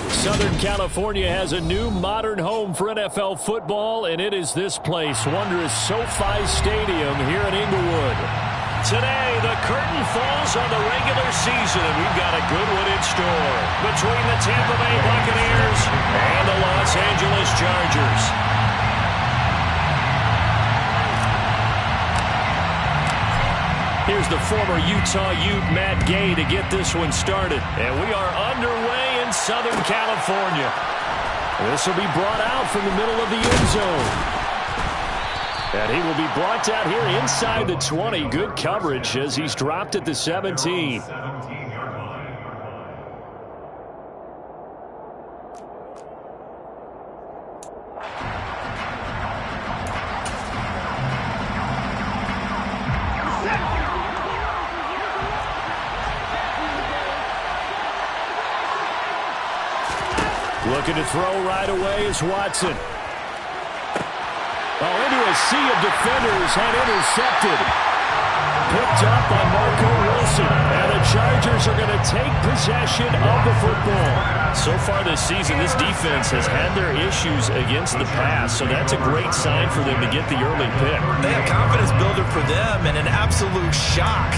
Southern California has a new modern home for NFL football, and it is this place, wondrous SoFi Stadium here in Inglewood. Today, the curtain falls on the regular season, and we've got a good one in store between the Tampa Bay Buccaneers and the Los Angeles Chargers. Here's the former Utah Ute, Matt Gay, to get this one started. And we are underway in Southern California. This will be brought out from the middle of the end zone. And he will be brought down here inside the 20. Good coverage as he's dropped at the 17. Looking to throw right away is Watson. Oh, into a sea of defenders and intercepted. Picked up by Marco Wilson. And the Chargers are going to take possession of the football. So far this season, this defense has had their issues against the pass, so that's a great sign for them to get the early pick. They have confidence builder for them and an absolute shock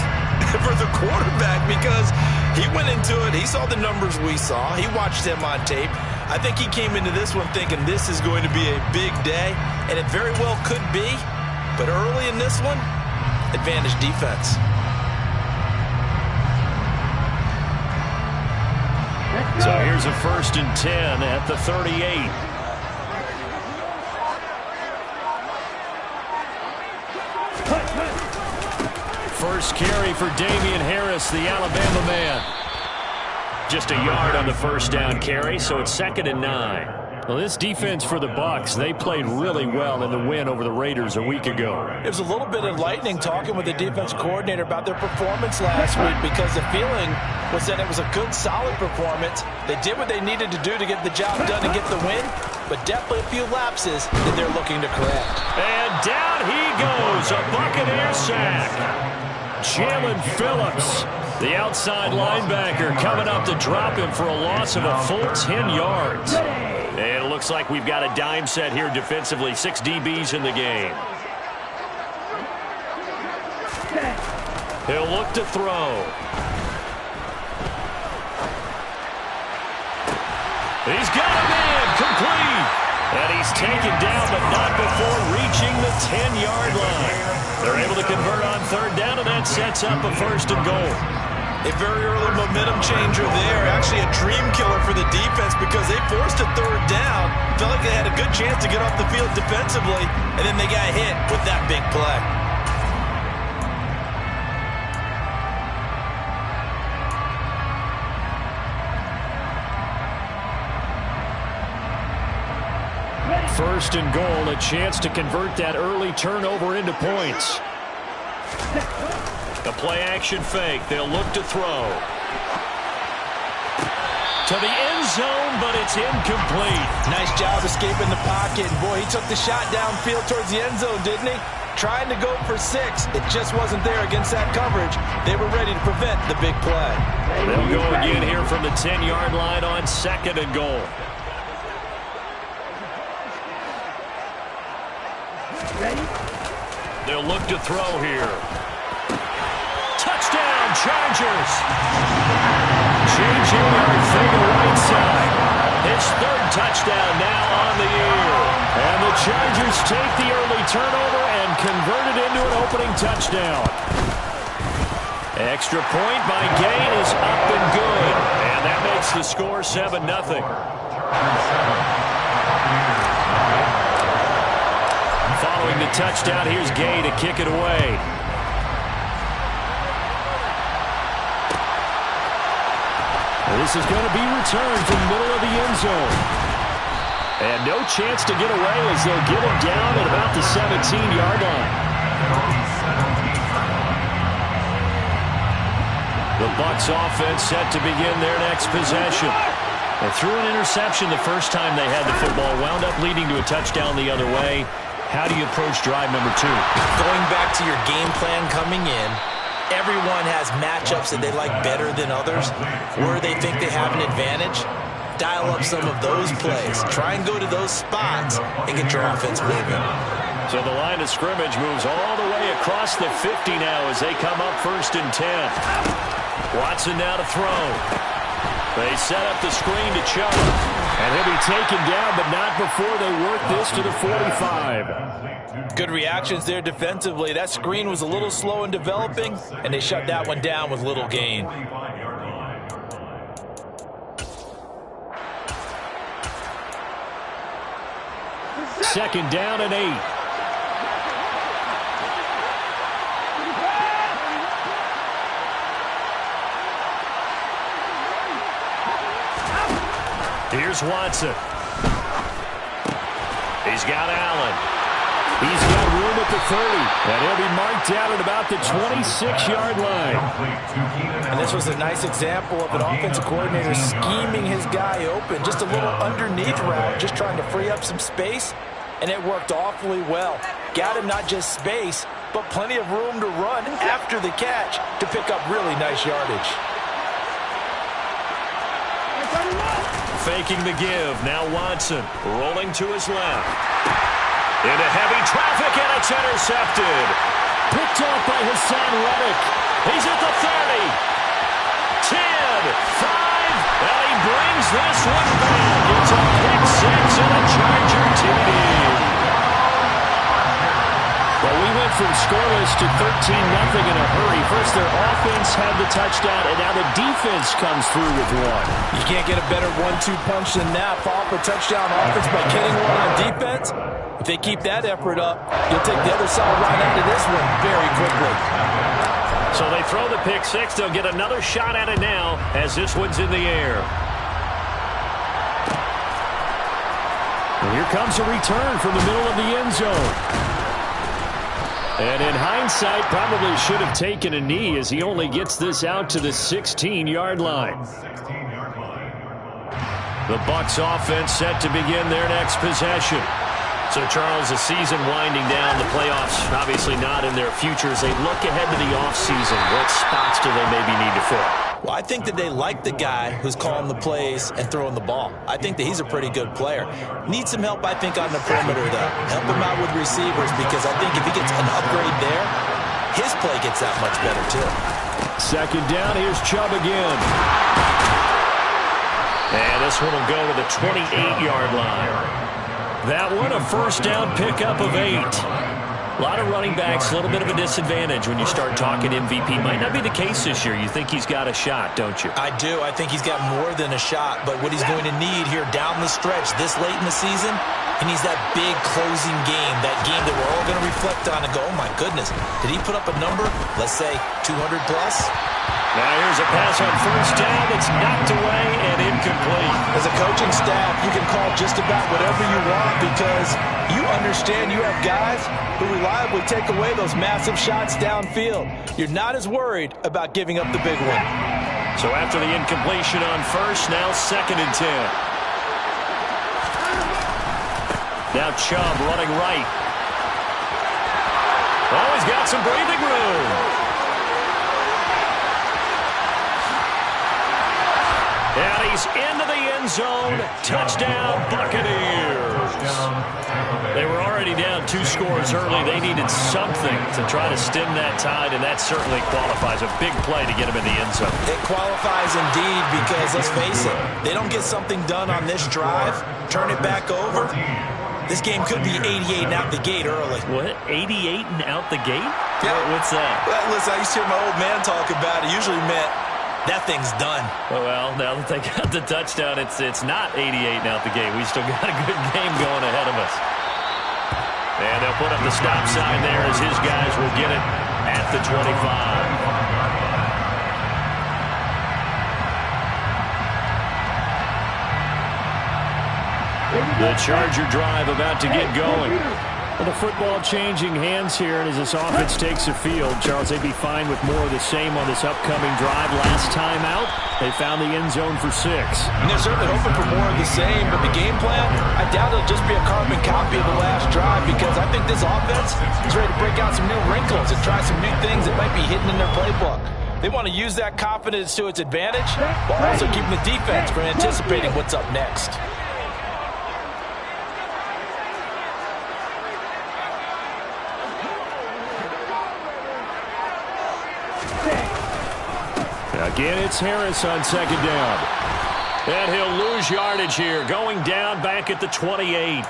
for the quarterback because he went into it. He saw the numbers we saw. He watched them on tape. I think he came into this one thinking this is going to be a big day, and it very well could be. But early in this one, advantage defense. So here's a 1st and 10 at the 38. First carry for Damian Harris, the Alabama man. Just a yard on the first down carry, so it's 2nd and 9. Well, this defense for the Bucs, they played really well in the win over the Raiders a week ago. It was a little bit enlightening talking with the defense coordinator about their performance last week because the feeling was that it was a good, solid performance. They did what they needed to do to get the job done and get the win, but definitely a few lapses that they're looking to correct. And down he goes, a Buccaneer sack. Jalen Phillips, the outside linebacker, coming up to drop him for a loss of a full 10 yards. And it looks like we've got a dime set here defensively. 6 DBs in the game. He'll look to throw. He's got a man, complete. And he's taken down, but not before reaching the 10-yard line. They're able to convert on 3rd down, and that sets up a 1st and goal. A very early momentum changer there. Actually a dream killer for the defense because they forced a 3rd down. Felt like they had a good chance to get off the field defensively, and then they got hit with that big play. First and goal, a chance to convert that early turnover into points. The play-action fake. They'll look to throw. To the end zone, but it's incomplete. Nice job escaping the pocket. Boy, he took the shot downfield towards the end zone, didn't he? Trying to go for 6. It just wasn't there against that coverage. They were ready to prevent the big play. They'll go again here from the 10-yard line on 2nd and goal. Ready? They'll look to throw here. Touchdown, Chargers! J.J. Arcega right side. His 3rd touchdown now on the year. And the Chargers take the early turnover and convert it into an opening touchdown. Extra point by Gay is up and good. And that makes the score 7-0. Following the touchdown, here's Gay to kick it away. This is going to be returned from the middle of the end zone. And no chance to get away as they'll get him down at about the 17-yard line. The Bucs offense set to begin their next possession. They threw an interception the first time they had the football, wound up leading to a touchdown the other way. How do you approach drive number 2? Going back to your game plan coming in Everyone has matchups that they like better than others, where they think they have an advantage. Dial up some of those plays. Try and go to those spots and get your offense moving. So the line of scrimmage moves all the way across the 50 now as they come up 1st and 10. Watson now to throw. They set up the screen to Chubb. And he'll be taken down, but not before they work this to the 45. Good reactions there defensively. That screen was a little slow in developing, and they shut that one down with little gain. Second down and 8. Here's Watson. He's got Allen. He's got room at the 30. And he'll be marked down at about the 26-yard line. And this was a nice example of an offensive coordinator scheming his guy open. Just a little underneath route, just trying to free up some space. And it worked awfully well. Got him not just space, but plenty of room to run after the catch to pick up really nice yardage. Faking the give. Now Watson rolling to his left. Into heavy traffic, and it's intercepted. Picked off by Hassan Reddick. He's at the 30. 10, 5, and he brings this one back. It's a pick six and a Charger TD. Well, we went from scoreless to 13-0 in a hurry. First, their offense had the touchdown, and now the defense comes through with one. You can't get a better 1-2 punch than that. Follow up a touchdown offense by getting one on defense. If they keep that effort up, you'll take the other side right out of this one very quickly. So they throw the pick six. They'll get another shot at it now as this one's in the air. And here comes a return from the middle of the end zone. And in hindsight, probably should have taken a knee as he only gets this out to the 16-yard line. The Bucs offense set to begin their next possession. So, Charles, the season winding down, the playoffs obviously not in their future. As they look ahead to the offseason, what spots do they maybe need to fill? Well, I think that they like the guy who's calling the plays and throwing the ball. I think that he's a pretty good player. Needs some help, I think, on the perimeter, though. Help him out with receivers because I think if he gets an upgrade there, his play gets that much better, too. Second down, here's Chubb again. And this one will go to the 28-yard line. That one, a first down pickup of 8. A lot of running backs, a little bit of a disadvantage when you start talking MVP. Might not be the case this year. You think he's got a shot, don't you? I do. I think he's got more than a shot. But what he's going to need here down the stretch this late in the season, he needs that big closing game, that game that we're all going to reflect on and go, oh, my goodness, did he put up a number, let's say 200 plus? Now here's a pass on first down that's knocked away and incomplete. As a coaching staff, you can call just about whatever you want because you understand you have guys who reliably take away those massive shots downfield. You're not as worried about giving up the big one. So after the incompletion on first, now 2nd and 10. Now Chubb running right. Oh, he's got some breathing room. And he's into the end zone. Touchdown, Buccaneers. They were already down 2 scores early. They needed something to try to stem that tide, and that certainly qualifies. A big play to get him in the end zone. It qualifies indeed because, let's face it, they don't get something done on this drive, turn it back over. This game could be 88 and out the gate early. What? 88 and out the gate? Yeah. What's that? Well, listen, I used to hear my old man talk about it. Usually meant that thing's done. Well, now that they got the touchdown, it's not 88 and out the gate. We still got a good game going ahead of us. And they'll put up the stop sign there as his guys will get it at the 25. The Charger drive about to get going. Well, the football changing hands here, and as this offense takes the field, Charles, they'd be fine with more of the same on this upcoming drive. Last time out, they found the end zone for 6. And they're certainly hoping for more of the same, but the game plan, I doubt it'll just be a carbon copy of the last drive, because I think this offense is ready to break out some new wrinkles and try some new things that might be hidden in their playbook. They want to use that confidence to its advantage, while also keeping the defense from anticipating what's up next. Again, it's Harris on 2nd down. And he'll lose yardage here, going down back at the 28.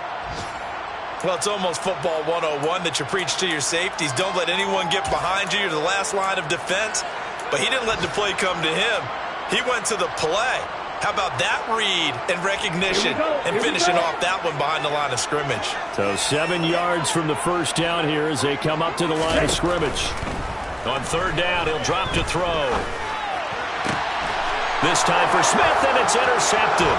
Well, it's almost football 101 that you preach to your safeties. Don't let anyone get behind you. You're the last line of defense. But he didn't let the play come to him. He went to the play. How about that read and recognition and finishing off that one behind the line of scrimmage? So 7 yards from the first down here as they come up to the line of scrimmage. On 3rd down, he'll drop to throw. This time for Smith, and it's intercepted.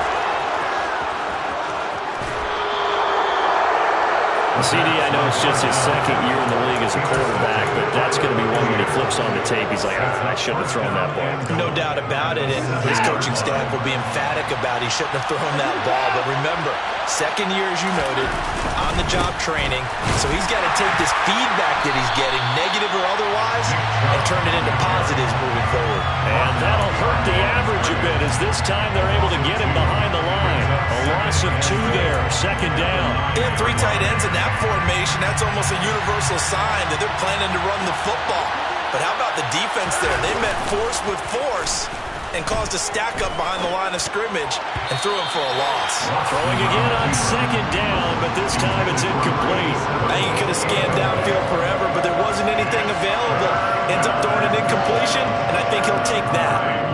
CD, I know it's just his 2nd year in the league as a quarterback, but that's going to be one when he flips on the tape. He's like, I shouldn't have thrown that ball. No doubt about it, and his coaching staff will be emphatic about he shouldn't have thrown that ball. But remember, 2nd year, as you noted, on-the-job training, so he's got to take this feedback that he's getting, negative or otherwise, and turn it into positives moving forward. And that'll hurt the average a bit, as this time they're able to get him behind the line. A loss of 2 there, 2nd down. They have 3 tight ends in that formation. That's almost a universal sign that they're planning to run the football. But how about the defense there? They met force with force and caused a stack up behind the line of scrimmage and threw him for a loss. Throwing again on 2nd down, but this time it's incomplete. I think he could have scanned downfield forever, but there wasn't anything available. Ends up throwing an incompletion, and I think he'll take that.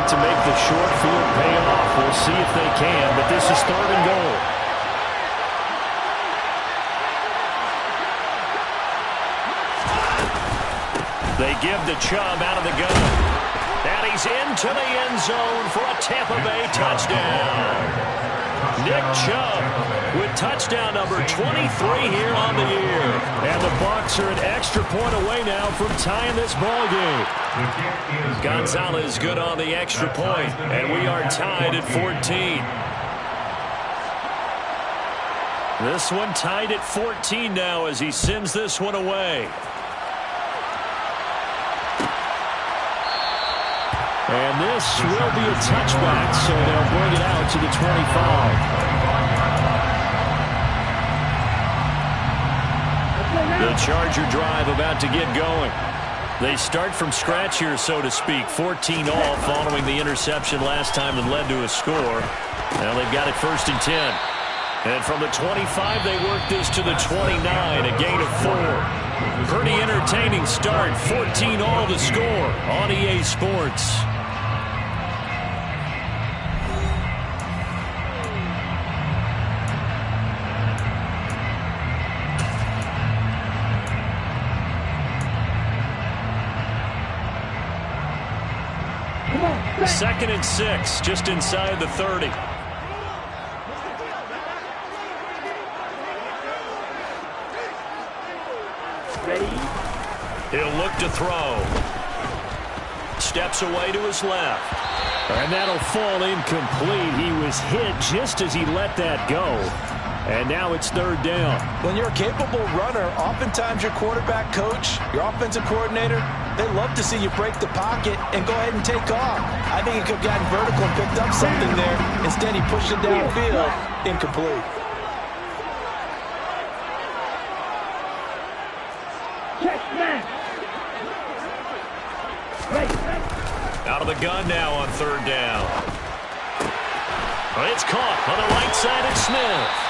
To make the short field pay off. We'll see if they can, but this is 3rd and goal. They give the Chubb out of the gun. And he's into the end zone for a Tampa Bay touchdown. Nick Chubb with touchdown number 23 here on the year. And the Bucs are an extra point away now from tying this ball game. Gonzalez good on the extra point, and we are tied at 14. This one tied at 14 now as he sends this one away. And this will be a touchback, so they'll bring it out to the 25. The Charger drive about to get going. They start from scratch here, so to speak. 14 all following the interception last time that led to a score. Now they've got it 1st and 10. And from the 25, they work this to the 29, a gain of 4. Pretty entertaining start. 14 all to score on EA Sports. Second and 6, just inside the 30. He'll look to throw. Steps away to his left. And that'll fall incomplete. He was hit just as he let that go. And now it's 3rd down. When you're a capable runner, oftentimes your quarterback coach, your offensive coordinator, they love to see you break the pocket and go ahead and take off. I think he could have gotten vertical and picked up something there. Instead, he pushed it downfield. Incomplete. Out of the gun now on 3rd down. It's caught on the right side of Smith.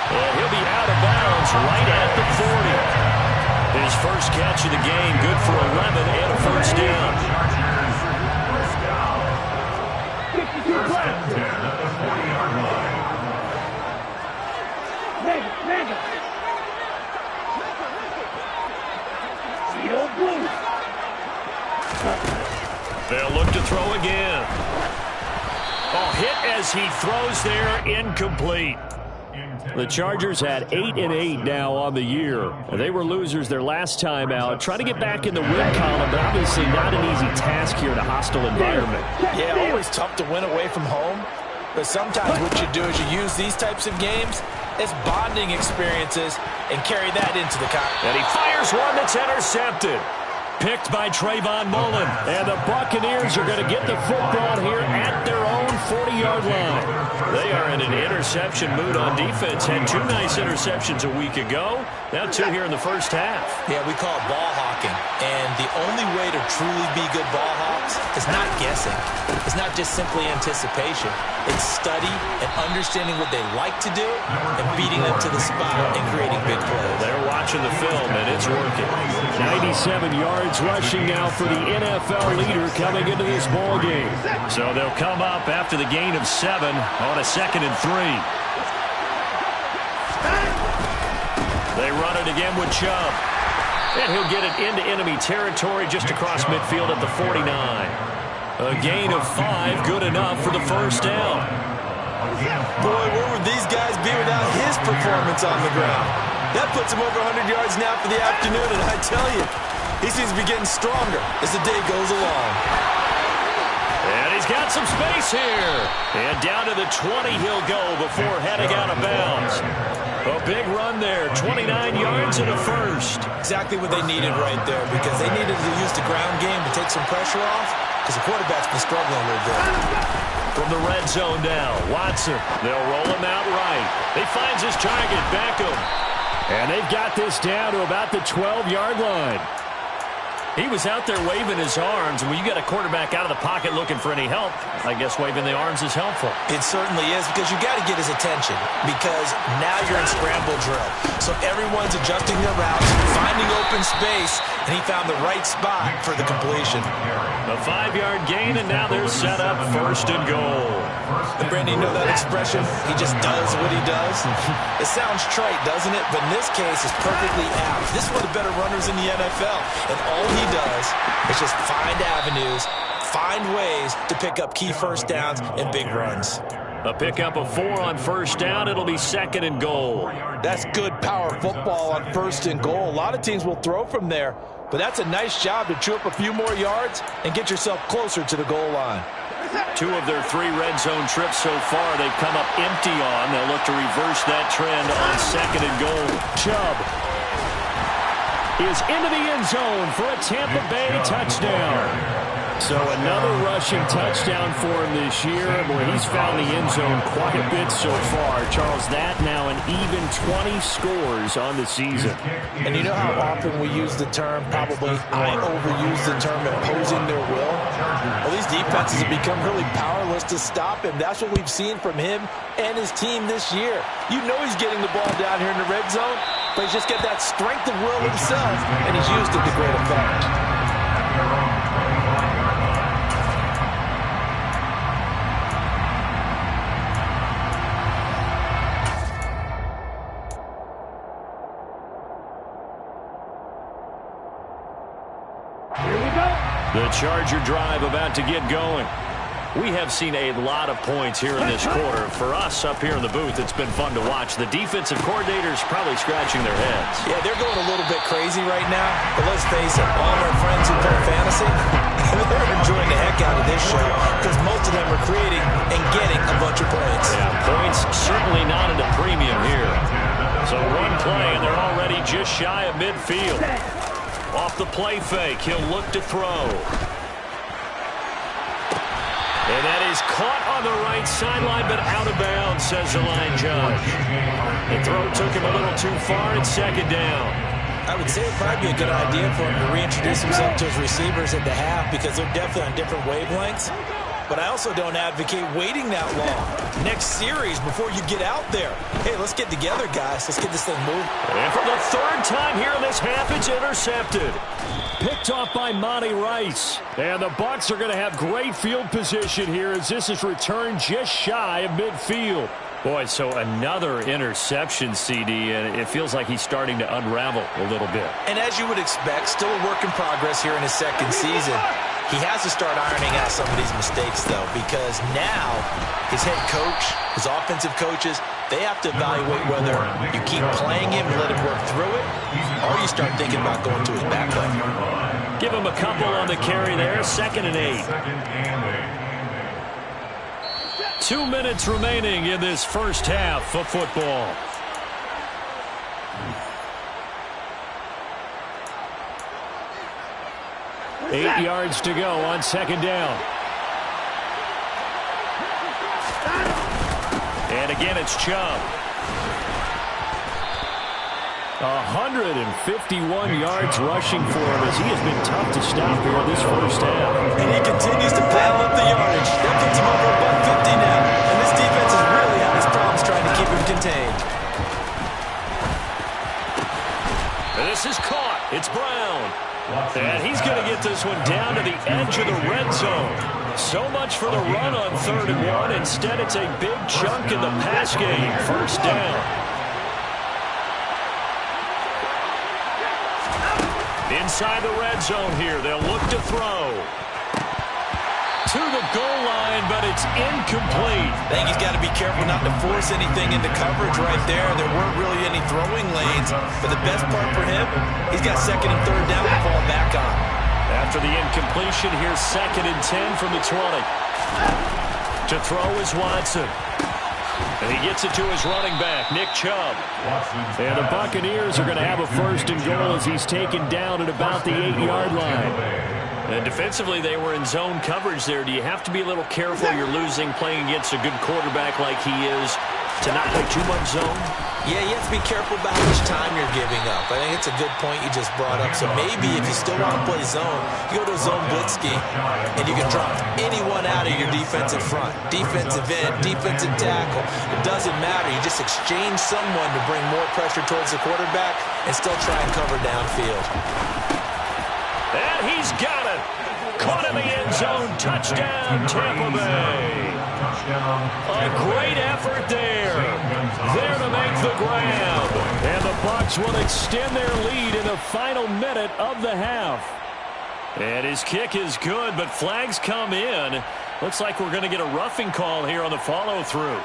And he'll be out of bounds right at the 40. His first catch of the game, good for 11 and a 1st down. They'll look to throw again. Oh, hit as he throws there, incomplete. The Chargers at 8-8 now on the year. They were losers their last time out. Trying to get back in the win column, but obviously not an easy task here in a hostile environment. Yeah, always tough to win away from home. But sometimes what you do is you use these types of games as bonding experiences and carry that into the contest. And he fires one that's intercepted. Picked by Trayvon Mullen. And the Buccaneers are going to get the football here at their own 40-yard line. They are in an interception mood on defense. Had 2 nice interceptions a week ago. Now 2 here in the first half. Yeah, we call it ball hawking. And the only way to truly be good ball hawks is not guessing. It's not just simply anticipation. It's study and understanding what they like to do and beating them to the spot and creating big plays. They're watching the film, and it's working. 97 yards rushing now for the NFL leader coming into this ball game. So they'll come up after the gain of 7 on a 2nd and 3. They run it again with Chubb. And he'll get it into enemy territory just across midfield at the 49. A gain of 5, good enough for the first down. Boy, where would these guys be without his performance on the ground? That puts him over 100 yards now for the afternoon, and I tell you, he seems to be getting stronger as the day goes along. And he's got some space here. And down to the 20 he'll go before heading out of bounds. A big run there, 29 yards and a first. Exactly what they needed right there, because they needed to use the ground game to take some pressure off, because the quarterback's been struggling a little bit. From the red zone now, Watson. They'll roll him out right. He finds his target, Beckham. And they've got this down to about the 12-yard line. He was out there waving his arms. When you get a quarterback out of the pocket looking for any help, I guess waving the arms is helpful. It certainly is, because you got to get his attention, because now you're in scramble drill. So everyone's adjusting their routes, finding open space, and he found the right spot for the completion. A 5-yard gain, and now they're set up 1st and goal. And Brandon, you know that expression? He just does what he does. It sounds trite, doesn't it? But in this case, it's perfectly apt. This is one of the better runners in the NFL, and all he does is just find avenues, find ways to pick up key first downs and big runs. A pickup of 4 on 1st down. It'll be 2nd and goal. That's good power football on 1st and goal. A lot of teams will throw from there, but that's a nice job to chew up a few more yards and get yourself closer to the goal line. 2 of their 3 red zone trips so far they've come up empty on. They'll look to reverse that trend on 2nd and goal. Chubb is into the end zone for a Tampa Bay touchdown. So another rushing touchdown for him this year. Boy, he's found the end zone quite a bit so far. Charles, that now an even 20 scores on the season. And you know how often we use the term, probably I overuse the term, imposing their will? Well, these defenses have become really powerless to stop him. That's what we've seen from him and his team this year. You know he's getting the ball down here in the red zone, but he's just got that strength of will himself, and he's used it to great effect. The Charger drive about to get going. We have seen a lot of points here in this quarter. For us up here in the booth, it's been fun to watch. The defensive coordinators probably scratching their heads. Yeah, they're going a little bit crazy right now. But let's face it, all our friends who play fantasy, they're enjoying the heck out of this show because most of them are creating and getting a bunch of points. Yeah, points certainly not at a premium here. So one play, and they're already just shy of midfield. Off the play fake, he'll look to throw. And that is caught on the right sideline, but out of bounds, says the line judge. The throw took him a little too far. It's 2nd down. I would say it'd probably be a good idea for him to reintroduce himself to his receivers at the half because they're definitely on different wavelengths. But I also don't advocate waiting that long. Next series before you get out there. Hey, let's get together, guys. Let's get this thing moving. And for the 3rd time here in this half, it's intercepted. Picked off by Monty Rice. And the Bucs are going to have great field position here as this is returned just shy of midfield. Boy, so another interception, CD, and it feels like he's starting to unravel a little bit. And as you would expect, still a work in progress here in his 2nd season. He has to start ironing out some of these mistakes, though, because now his head coach, his offensive coaches, they have to evaluate whether you keep playing him and let him work through it, or you start thinking about going to his back leg. Give him a couple on the carry there, 2nd and 8. 2 minutes remaining in this first half of football. Eight yards to go on 2nd down. And again, it's Chubb. 151 yards rushing for him as he has been tough to stop here this first half. And he continues to pile up the yardage. That puts him over about 50 now. And this defense has really had his problems trying to keep him contained. And this is caught. It's Brown. And he's going to get this one down to the edge of the red zone. So much for the run on 3rd and 1. Instead, it's a big chunk in the pass game. First down. Inside the red zone here. They'll look to throw. To the goal line, but it's incomplete. I think he's got to be careful not to force anything into coverage right there. There weren't really any throwing lanes. But the best part for him, he's got 2nd and 3rd down to fall back on. After the incompletion, here's 2nd and 10 from the 20. To throw is Watson. And he gets it to his running back, Nick Chubb. And the Buccaneers are going to have a 1st and goal as he's taken down at about the 8-yard line. And defensively, they were in zone coverage there. Do you have to be a little careful? You're losing playing against a good quarterback like he is to not play too much zone? Yeah, you have to be careful about how much time you're giving up. I think it's a good point you just brought up. So maybe if you still want to play zone, you go to a zone blitz scheme, and you can drop anyone out of your defensive front. Defensive end, defensive tackle. It doesn't matter. You just exchange someone to bring more pressure towards the quarterback and still try and cover downfield. And he's got it. Caught in the end zone. Touchdown, Tampa Bay. A great effort there. There to make the grab. And the Bucs will extend their lead in the final minute of the half. And his kick is good, but flags come in. Looks like we're going to get a roughing call here on the follow-through.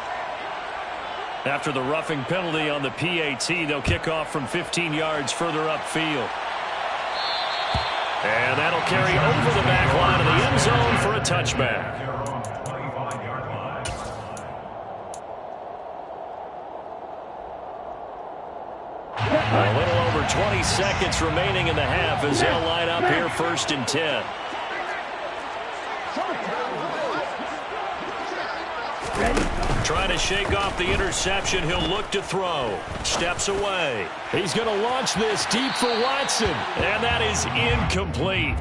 After the roughing penalty on the PAT, they'll kick off from 15 yards further upfield. And that'll carry over the back line of the end zone for a touchback. A little over 20 seconds remaining in the half as they'll line up here 1st and 10. Trying to shake off the interception. He'll look to throw. Steps away. He's going to launch this deep for Watson. And that is incomplete.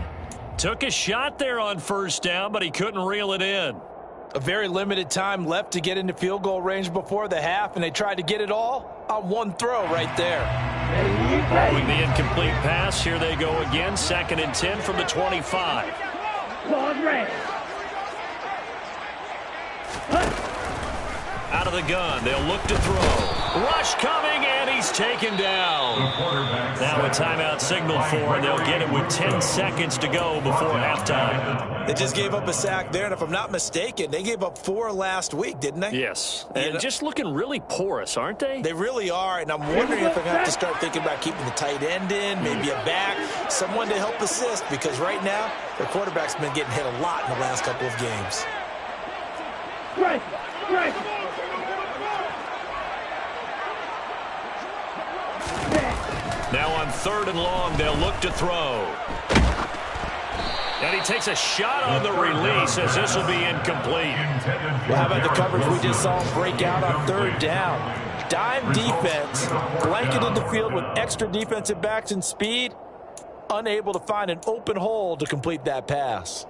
Took a shot there on 1st down, but he couldn't reel it in. A very limited time left to get into field goal range before the half, and they tried to get it all on one throw right there. Following the incomplete pass, here they go again. 2nd and 10 from the 25. Out of the gun, they'll look to throw. Rush coming, and he's taken down. Now a timeout signal for, and they'll get it with 10 seconds to go before halftime. They just gave up a sack there, and if I'm not mistaken, they gave up 4 last week, didn't they? Yes, and just looking really porous, aren't they? They really are, and I'm wondering if they're going to have to start thinking about keeping the tight end in, maybe a back, someone to help assist, because right now, their quarterback's been getting hit a lot in the last couple of games. Right. Now on 3rd and long, they'll look to throw. And he takes a shot on the release as this will be incomplete. Well, how about the coverage we just saw him break out on 3rd down? Dime defense, blanketed the field with extra defensive backs and speed, unable to find an open hole to complete that pass.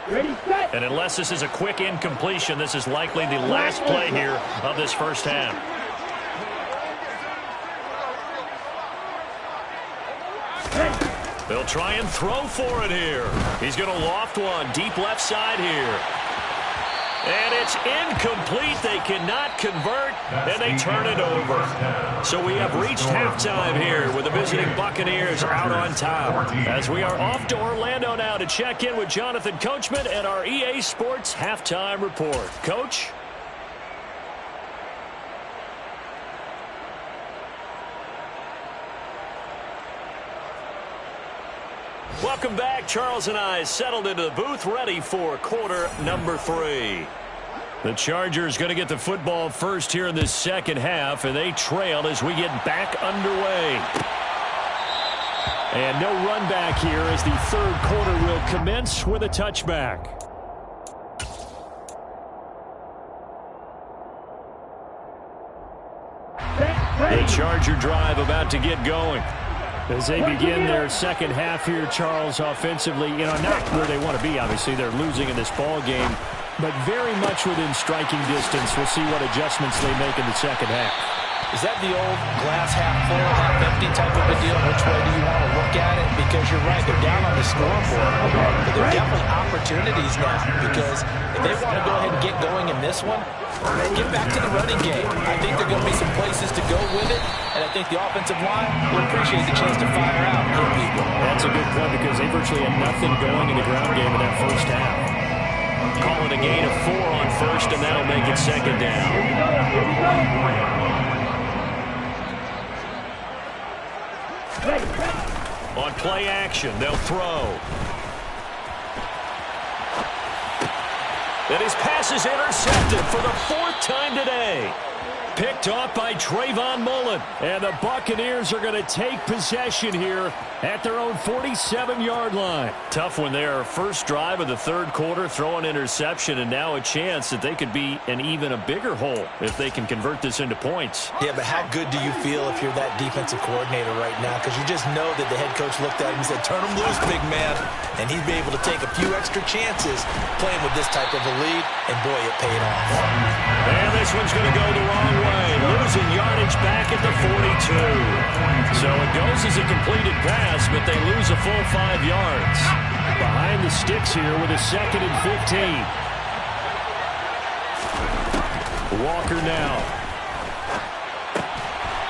Ready, set. And unless this is a quick incompletion, this is likely the last play here of this first half. They'll try and throw for it here. He's going to loft one deep left side here. And it's incomplete. They cannot convert, and they turn it over. So we have reached halftime here with the visiting Buccaneers out on top. As we are off to Orlando now to check in with Jonathan Coachman and our EA Sports halftime report. Coach? Welcome back. Charles and I settled into the booth, ready for quarter number 3. The Chargers going to get the football first here in this second half, and they trail as we get back underway. And no run back here as the third quarter will commence with a touchback. The Charger drive about to get going. As they begin their second half here, Charles, offensively, not where they want to be. Obviously, they're losing in this ball game, but very much within striking distance. We'll see what adjustments they make in the second half. Is that the old glass half full, half empty type of a deal? Which way do you want to look at it? Because you're right, they're down on the scoreboard, but there are definitely opportunities now, because if they want to go ahead and get going in this one, get back to the running game. I think there are going to be some places to go with it, and I think the offensive line will appreciate the chance to fire out and hit people. That's a good point, because they virtually had nothing going in the ground game in that first half. Call it a gain of 4 on first, and that'll make it second down. On play action, they'll throw. And his pass is intercepted for the 4th time today. Picked off by Trayvon Mullen. And the Buccaneers are going to take possession here at their own 47-yard line. Tough one there. First drive of the third quarter, throw an interception, and now a chance that they could be in even a bigger hole if they can convert this into points. Yeah, but how good do you feel if you're that defensive coordinator right now? Because you just know that the head coach looked at him and said, turn him loose, big man. And he'd be able to take a few extra chances playing with this type of a lead, and boy, it paid off. And this one's going to go the wrong way, losing yardage back at the 42. So it goes as a completed pass, but they lose a full 5 yards. Behind the sticks here with a 2nd and 15. Walker now.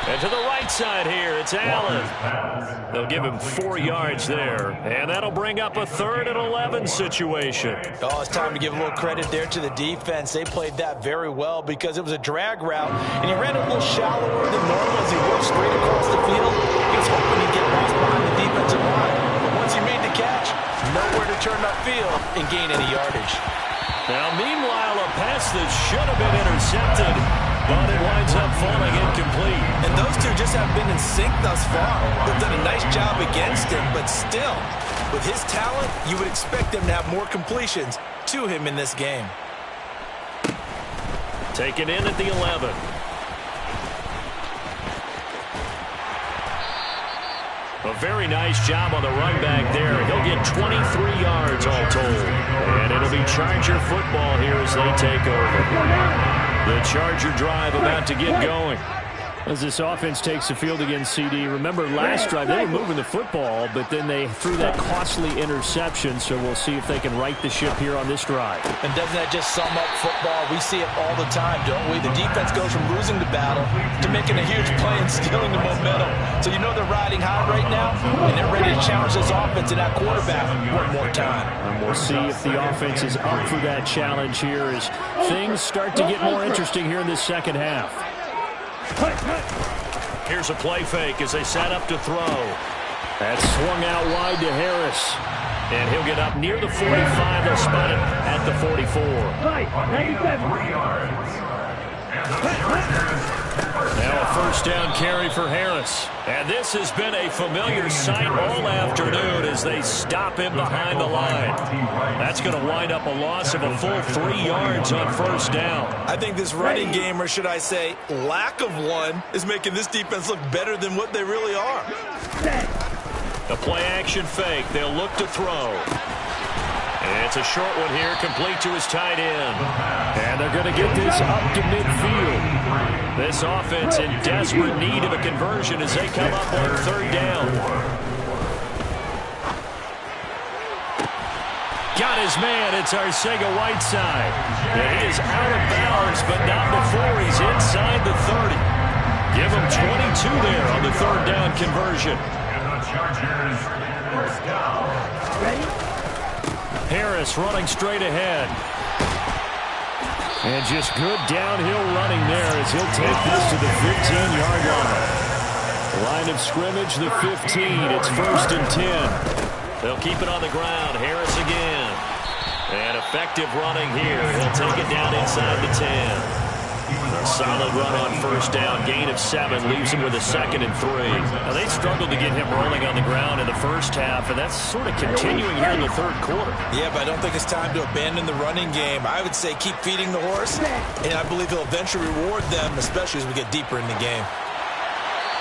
And to the right side here, it's Allen. They'll give him 4 yards there, and that'll bring up a 3rd and 11 situation. Oh, it's time to give a little credit there to the defense. They played that very well because it was a drag route, and he ran a little shallower than normal as he worked straight across the field. He was hoping to get lost behind the defensive line, but once he made the catch, nowhere to turn upfield and gain any yardage. Now, meanwhile, a pass that should have been intercepted, but it winds up falling incomplete. And those two just haven't been in sync thus far. They've done a nice job against him, but still, with his talent, you would expect them to have more completions to him in this game. Taken in at the 11. A very nice job on the run back there. He'll get 23 yards all told. And it'll be Charger football here as they take over. The Charger drive about to get going. As this offense takes the field against CD, remember last drive they were moving the football, but then they threw that costly interception, so we'll see if they can right the ship here on this drive. And doesn't that just sum up football? We see it all the time, don't we? The defense goes from losing the battle to making a huge play and stealing the momentum. So you know they're riding high right now, and they're ready to challenge this offense and that quarterback one more time. And we'll see if the offense is up for that challenge here as things start to get more interesting here in this second half. Here's a play fake as they set up to throw. That's swung out wide to Harris. And he'll get up near the 45. They'll spot it at the 44. Now a first down carry for Harris. And this has been a familiar sight all afternoon as they stop him behind the line. That's going to wind up a loss of a full 3 yards on first down. I think this running game, or should I say lack of one, is making this defense look better than what they really are. The play action fake. They'll look to throw. And it's a short one here, complete to his tight end. And they're going to get this up to midfield. This offense in desperate need of a conversion as they come up on third down. Got his man. It's Arcega-Whiteside. And he is out of bounds, but not before he's inside the 30. Give him 22 there on the third down conversion. And the Chargers, first down. Harris running straight ahead. And just good downhill running there as he'll take this to the 15-yard line. Line of scrimmage, the 15. It's 1st and 10. They'll keep it on the ground. Harris again. And effective running here. He'll take it down inside the 10. A solid run on first down. Gain of 7 leaves him with a 2nd and 3. Now, they struggled to get him rolling on the ground in the first half, and that's sort of continuing here in the third quarter. Yeah, but I don't think it's time to abandon the running game. I would say keep feeding the horse, and I believe he'll eventually reward them, especially as we get deeper in the game.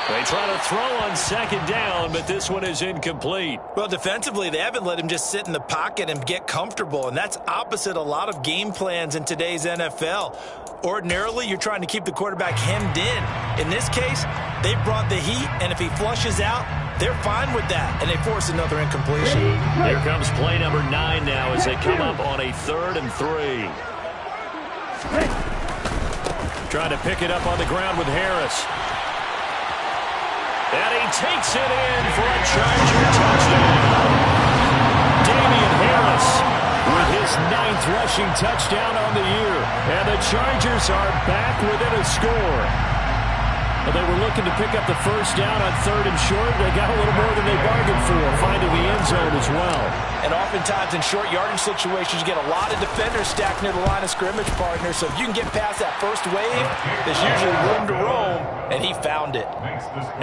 They try to throw on 2nd down, but this one is incomplete. Well, defensively, they haven't let him just sit in the pocket and get comfortable, and that's opposite a lot of game plans in today's NFL. Ordinarily, you're trying to keep the quarterback hemmed in. In this case, they brought the heat, and if he flushes out, they're fine with that, and they force another incompletion. Here comes play number 9 now as they come up on a 3rd and 3. Trying to pick it up on the ground with Harris. And he takes it in for a Charger touchdown. Damian Harris with his 9th rushing touchdown on the year. And the Chargers are back within a score. Well, they were looking to pick up the first down on 3rd and short. They got a little more than they bargained for, finding the end zone as well. And oftentimes in short yardage situations, you get a lot of defenders stacked near the line of scrimmage, partner. So if you can get past that first wave, there's usually room to roam, and he found it.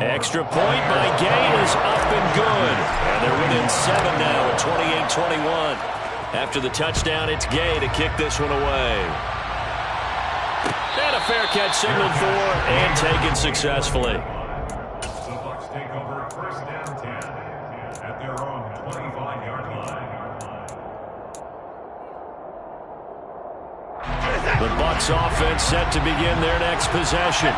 Extra point by Gay is up and good. And they're within 7 now at 28-21. After the touchdown, it's Gay to kick this one away. And a fair catch signaled for and taken successfully. The Bucs take over 1st down 10 at their own 25-yard line. The Bucs offense set to begin their next possession.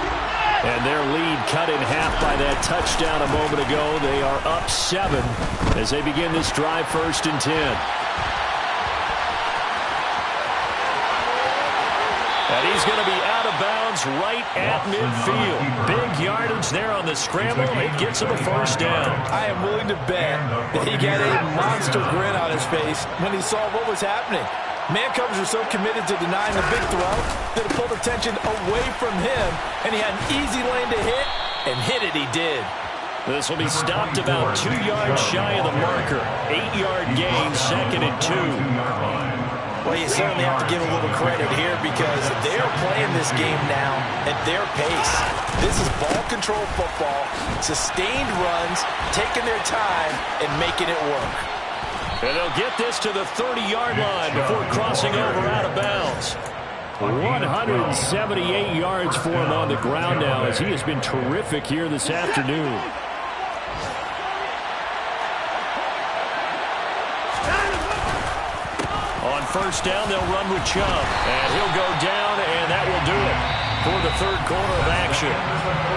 And their lead cut in half by that touchdown a moment ago. They are up 7 as they begin this drive 1st and 10. And he's going to be out of bounds right at midfield. Big yardage there on the scramble. It gets him a first down. I am willing to bet that he got a monster grin on his face when he saw what was happening. Man-covers are so committed to denying the big throw that it pulled attention away from him, and he had an easy lane to hit, and hit it he did. This will be stopped about 2 yards shy of the marker. 8-yard gain, 2nd and 2. Well, you certainly have to give a little credit here because they're playing this game now at their pace. This is ball control football, sustained runs, taking their time, and making it work. And they'll get this to the 30-yard line before crossing over out of bounds. 178 yards for him on the ground now as he has been terrific here this afternoon. On first down, they'll run with Chubb. And he'll go down, and that will do it for the third quarter of action.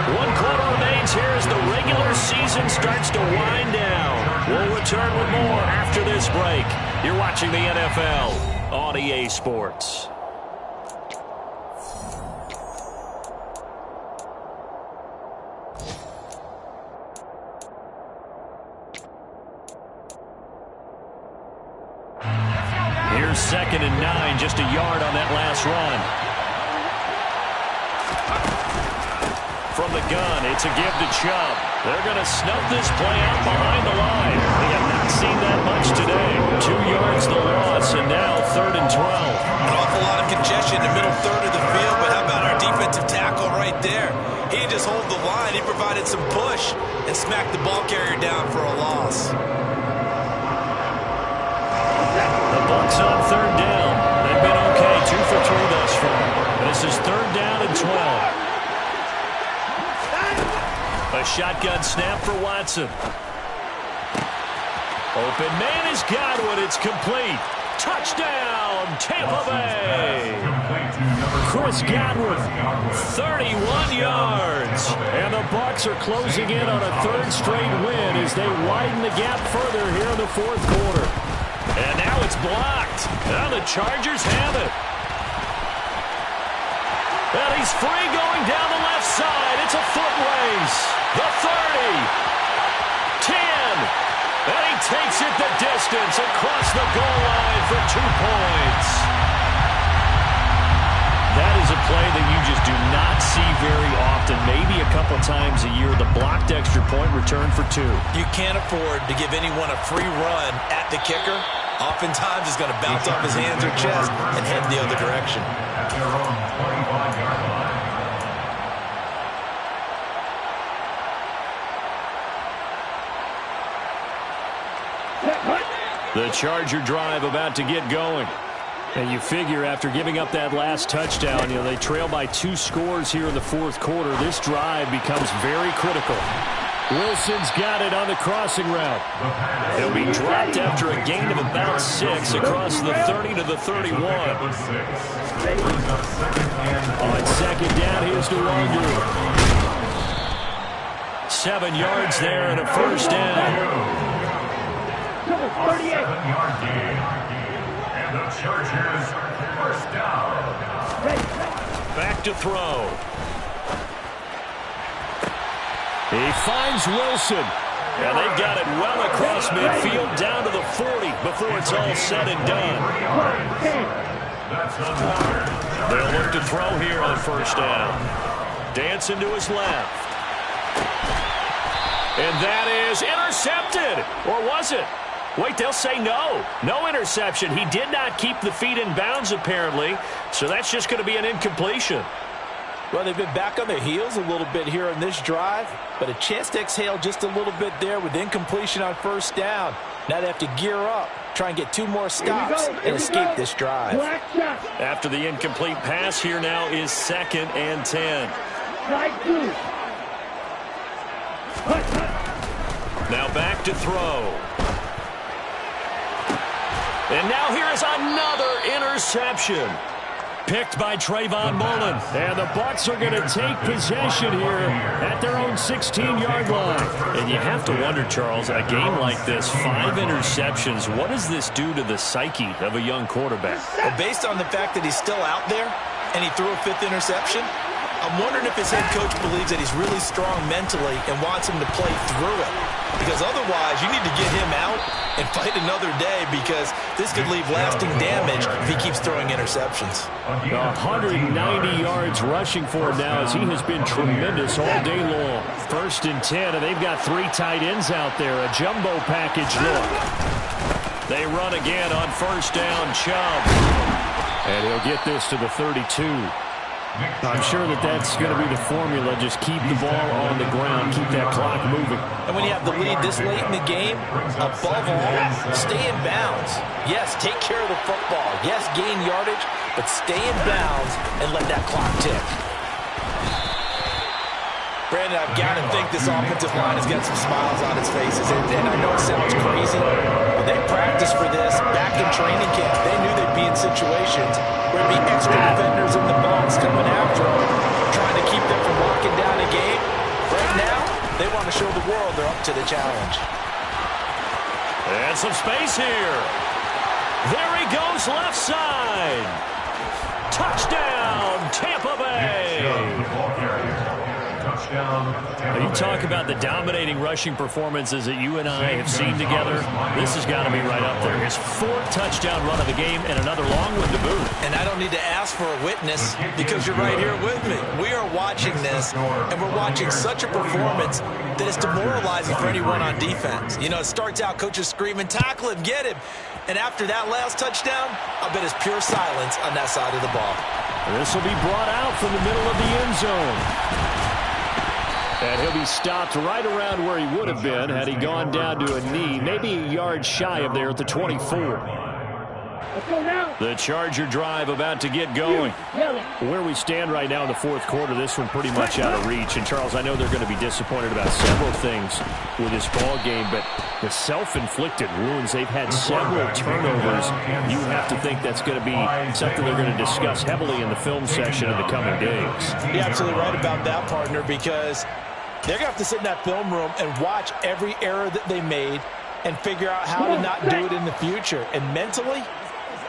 1 quarter remains here as the regular season starts to wind down. We'll return with more after this break. You're watching the NFL on EA Sports. Here's 2nd and 9, just a yard on that last run. From the gun, it's a give to Chubb. They're going to snuff this play out behind the line. They have not seen that much today. 2 yards the loss, and now 3rd and 12. An awful lot of congestion in the middle third of the field, but how about our defensive tackle right there? He didn't just hold the line. He provided some push and smacked the ball carrier down for a loss. Bucs on 3rd down. They've been okay, 2 for 3 thus far. This is 3rd down and 12. A shotgun snap for Watson. Open man is Godwin. It's complete. Touchdown, Tampa Bay. Chris Godwin, 31 yards. And the Bucs are closing in on a 3rd straight win as they widen the gap further here in the 4th quarter. And now it's blocked. Now the Chargers have it. And he's free going down the left side. It's a foot race. The 30. 10. And he takes it the distance across the goal line for 2 points. That is a play that you just do not see very often. Maybe a couple times a year, the blocked extra point return for 2. You can't afford to give anyone a free run at the kicker. Oftentimes, he's going to bounce off his hands or chest and head the other direction. At their own 25-yard line. The Charger drive about to get going. And you figure after giving up that last touchdown, they trail by 2 scores here in the fourth quarter. This drive becomes very critical. Wilson's got it on the crossing route. He'll be dropped after a gain of about 6 across the 30 to the 31. On second down, here's the Wonder. 7 yards there and a first down. 7-yard gain. And the Chargers first down. Back to throw. He finds Wilson. And they've got it well across midfield down to the 40 before it's all said and done. They'll look to throw here on first down. Dancing to his left. And that is intercepted. Or was it? Wait, they'll say no. No interception. He did not keep the feet in bounds, apparently. So that's just going to be an incompletion. Well, they've been back on their heels a little bit here in this drive, but a chance to exhale just a little bit there with incompletion on first down. Now they have to gear up, try and get 2 more stops and escape this drive. After the incomplete pass, here now is 2nd and 10. Now back to throw. And now here is another interception. Picked by Trayvon Mullen. And the Bucs are going to take possession here at their own 16-yard line. And you have to wonder, Charles, a game like this, 5 interceptions, what does this do to the psyche of a young quarterback? Well, based on the fact that he's still out there and he threw a 5th interception, I'm wondering if his head coach believes that he's really strong mentally and wants him to play through it. Because otherwise, you need to get him out and fight another day, because this could leave lasting damage if he keeps throwing interceptions. 190 yards rushing for him now, as he has been tremendous all day long. 1st and 10, and they've got 3 tight ends out there. A jumbo package look. They run again on first down, Chubb. And he'll get this to the 32. I'm sure that that's going to be the formula. Just keep the ball on the ground. Keep that clock moving. And when you have the lead this late in the game, above all, stay in bounds. Yes, take care of the football. Yes, gain yardage, but stay in bounds and let that clock tick. Brandon, I've got to think this offensive line has got some smiles on its faces. And I know it sounds crazy, but they practiced for this back in training camp. They knew they'd be in situations where there'd be extra defenders in the box coming after them, trying to keep them from locking down a game. Right now, they want to show the world they're up to the challenge. And some space here. There he goes, left side. Touchdown, Tampa Bay. You talk about the dominating rushing performances that you and I have seen together. This has got to be right up there. His 4th touchdown run of the game and another long one to boot. And I don't need to ask for a witness, because you're right here with me. We are watching this, and we're watching such a performance that is demoralizing for anyone on defense. You know, it starts out coaches screaming, tackle him, get him. And after that last touchdown, I bet it's pure silence on that side of the ball. This will be brought out from the middle of the end zone. And he'll be stopped right around where he would have been had he gone down to a knee, maybe a yard shy of there at the 24. The Charger drive about to get going. Where we stand right now in the fourth quarter, this one pretty much out of reach. And, Charles, I know they're going to be disappointed about several things with this ball game, but the self-inflicted wounds, they've had several turnovers. You have to think that's going to be something they're going to discuss heavily in the film session in the coming days. You're absolutely right about that, partner, because they're going to have to sit in that film room and watch every error that they made and figure out how to not do it in the future. And mentally,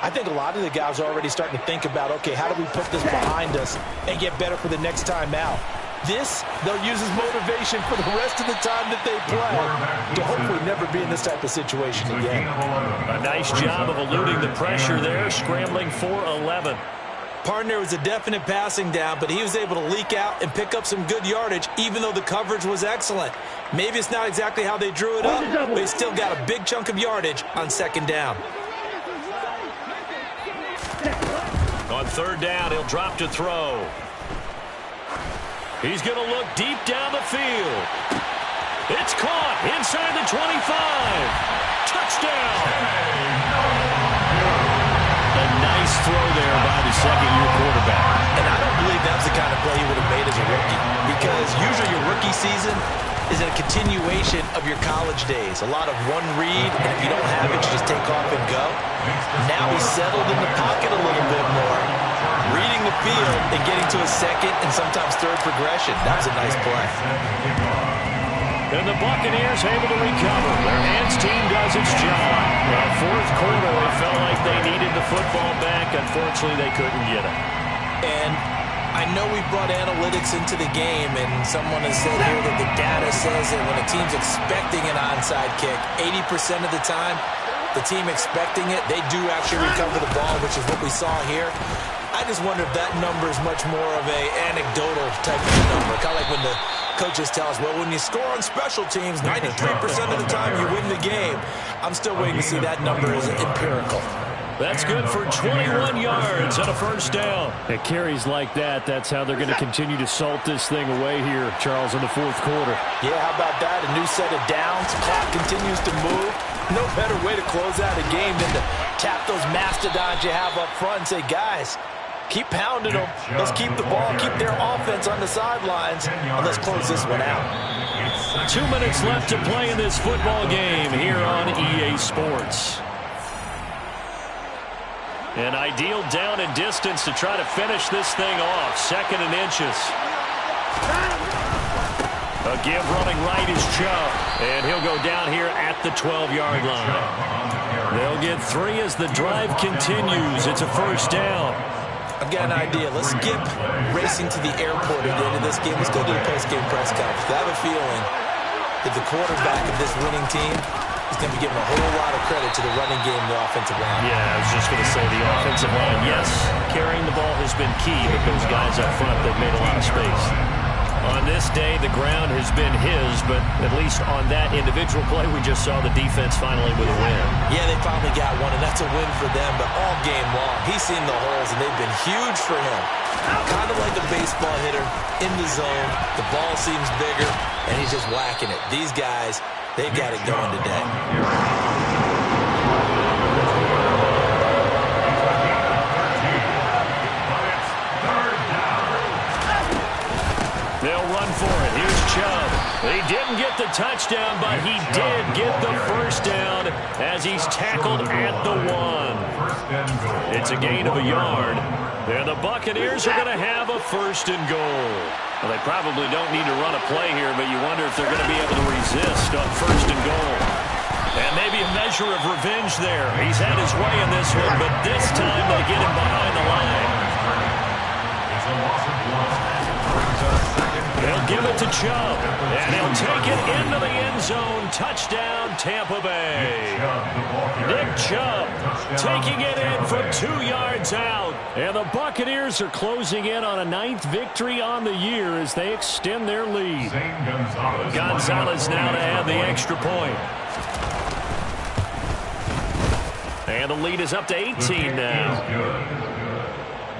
I think a lot of the guys are already starting to think about, okay, how do we put this behind us and get better for the next time out? This, they'll use as motivation for the rest of the time that they play to hopefully never be in this type of situation again. A nice job of eluding the pressure there, scrambling for 11. Partner was a definite passing down, but he was able to leak out and pick up some good yardage, even though the coverage was excellent. Maybe it's not exactly how they drew it up, but he still got a big chunk of yardage on second down. On third down, he'll drop to throw. He's going to look deep down the field. It's caught inside the 25. Touchdown. A nice throw there by the second-year quarterback. And I don't believe that's the kind of play he would have made as a rookie, because usually your rookie season is a continuation of your college days. A lot of one read, and if you don't have it, you just take off and go. Now he's settled in the pocket a little bit more, reading the field and getting to a second and sometimes third progression. That was a nice play. And the Buccaneers able to recover. Their hands team does its job. Well, fourth quarter, it felt like they needed the football back. Unfortunately, they couldn't get it. And I know we brought analytics into the game, and someone has said here that the data says that when a team's expecting an onside kick, 80% of the time, the team expecting it, they do actually recover the ball, which is what we saw here. I just wonder if that number is much more of a anecdotal type of number. Kind of like when the coaches tell us, well, when you score on special teams, 93% of the time you win the game. I'm still waiting to see that number as empirical. That's good for 21 yards and a first down. At carries like that, that's how they're going to continue to salt this thing away here, Charles, in the fourth quarter. Yeah, how about that? A new set of downs. Clock continues to move. No better way to close out a game than to tap those mastodons you have up front and say, guys, keep pounding them. Let's keep the ball, keep their offense on the sidelines, and let's close this one out. 2 minutes left to play in this football game here on EA Sports. An ideal down and distance to try to finish this thing off. Second and inches. A give running right is Chubb, and he'll go down here at the 12-yard line. They'll get 3 as the drive continues. It's a first down. I've got an idea. Let's skip racing to the airport at the end of this game. Let's go to the post-game press conference. I have a feeling that the quarterback of this winning team is going to be giving a whole lot of credit to the running game and the offensive line. Yeah, I was just going to say the offensive line, yes, carrying the ball has been key, but those guys up front, they've made a lot of space. On this day, the ground has been his, but at least on that individual play, we just saw the defense finally with a win. Yeah, they finally got one, and that's a win for them, but all game long, he's seen the holes, and they've been huge for him. Kind of like a baseball hitter in the zone. The ball seems bigger, and he's just whacking it. These guys, they've got it going today. They'll run for it. Here's Chubb. He didn't get the touchdown, but he did get the first down as he's tackled at the 1. It's a gain of a yard. And the Buccaneers are going to have a first and goal. Well, they probably don't need to run a play here, but you wonder if they're going to be able to resist on first and goal. And maybe a measure of revenge there. He's had his way in this one, but this time they get him behind the line. They'll give it to Chubb, and he'll take it into the end zone. Touchdown, Tampa Bay. Nick Chubb taking it in from 2 yards out. And the Buccaneers are closing in on a 9th victory on the year as they extend their lead. Gonzalez now to add the extra point. And the lead is up to 18 now.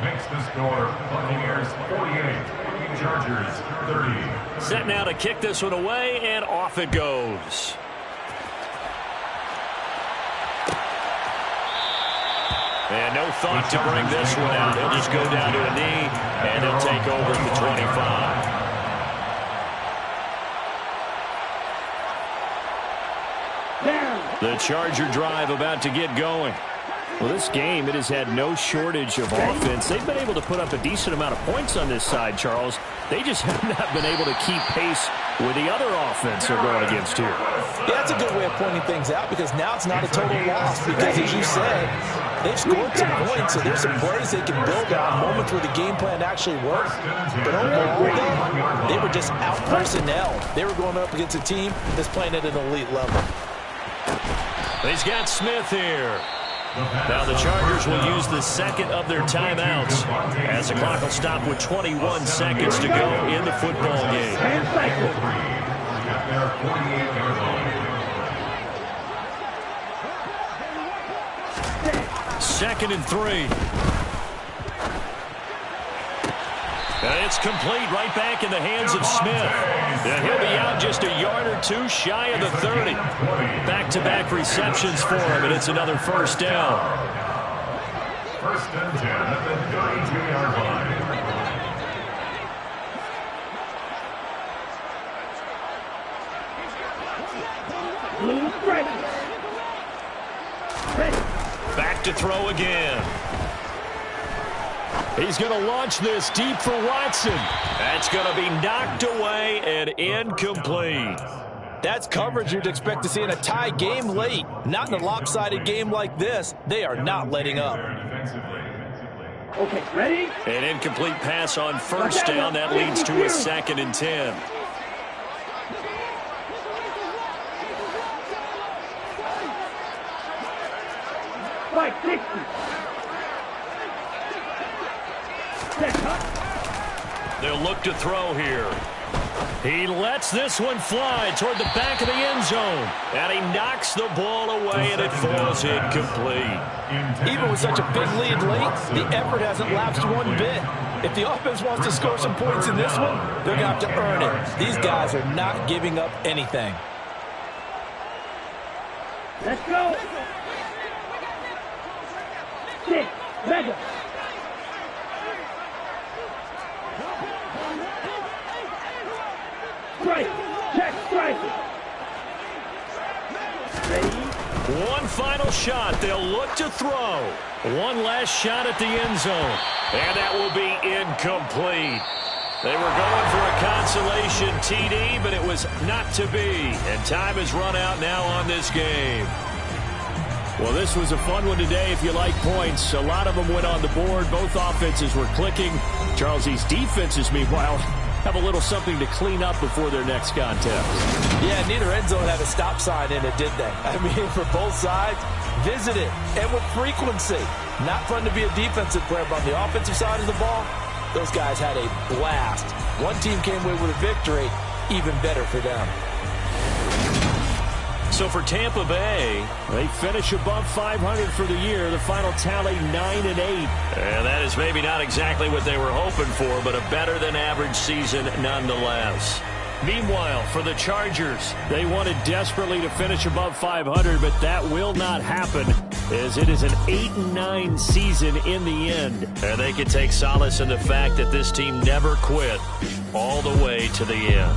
Makes the score Buccaneers 48. Chargers 30. Set now to kick this one away, and off it goes. And no thought to bring this one out. He'll just go down to a knee, and he'll take over at the 25. The Charger drive about to get going. Well, this game, it has had no shortage of offense. They've been able to put up a decent amount of points on this side, Charles. They just have not been able to keep pace with the other offense they're going against here. Yeah, that's a good way of pointing things out because now it's not a total loss because, as you said, they've scored some points, so there's some plays they can build on, moments where the game plan actually worked. But overall, though, they were just out-personnel. They were going up against a team that's playing at an elite level. He's got Smith here. Now the Chargers will use the second of their timeouts as the clock will stop with 21 seconds to go in the football game. Second and 3. And it's complete right back in the hands of Smith. And he'll be out just a yard or two shy of the 30. Back-to-back receptions for him, and it's another first down. First and 10 at the 32-yard line. Back to throw again. He's going to launch this deep for Watson. That's going to be knocked away and incomplete. That's coverage you'd expect to see in a tie game late. Not in a lopsided game like this. They are not letting up. Okay, ready? An incomplete pass on first down. That leads to a 2nd and 10. Like 60. They'll look to throw here. He lets this one fly toward the back of the end zone. And he knocks the ball away, and it falls incomplete. Even with such a big lead late, the effort hasn't lapsed one bit. If the offense wants to score some points in this one, they're going to have to earn it. These guys are not giving up anything. Let's go. 6. Mega. Strike. Check strike. Ready? One final shot. They'll look to throw. One last shot at the end zone. And that will be incomplete. They were going for a consolation TD, but it was not to be. And time has run out now on this game. Well, this was a fun one today if you like points. A lot of them went on the board. Both offenses were clicking. Charles, these defenses, meanwhile, have a little something to clean up before their next contest. Yeah, neither end zone had a stop sign in it, did they? I mean, for both sides, visit it, and with frequency. Not fun to be a defensive player, but on the offensive side of the ball, those guys had a blast. One team came away with a victory, even better for them. So for Tampa Bay, they finish above 500 for the year. The final tally 9-8. And that is maybe not exactly what they were hoping for, but a better than average season nonetheless. Meanwhile, for the Chargers, they wanted desperately to finish above 500, but that will not happen as it is an 8-9 season in the end. And they can take solace in the fact that this team never quit all the way to the end.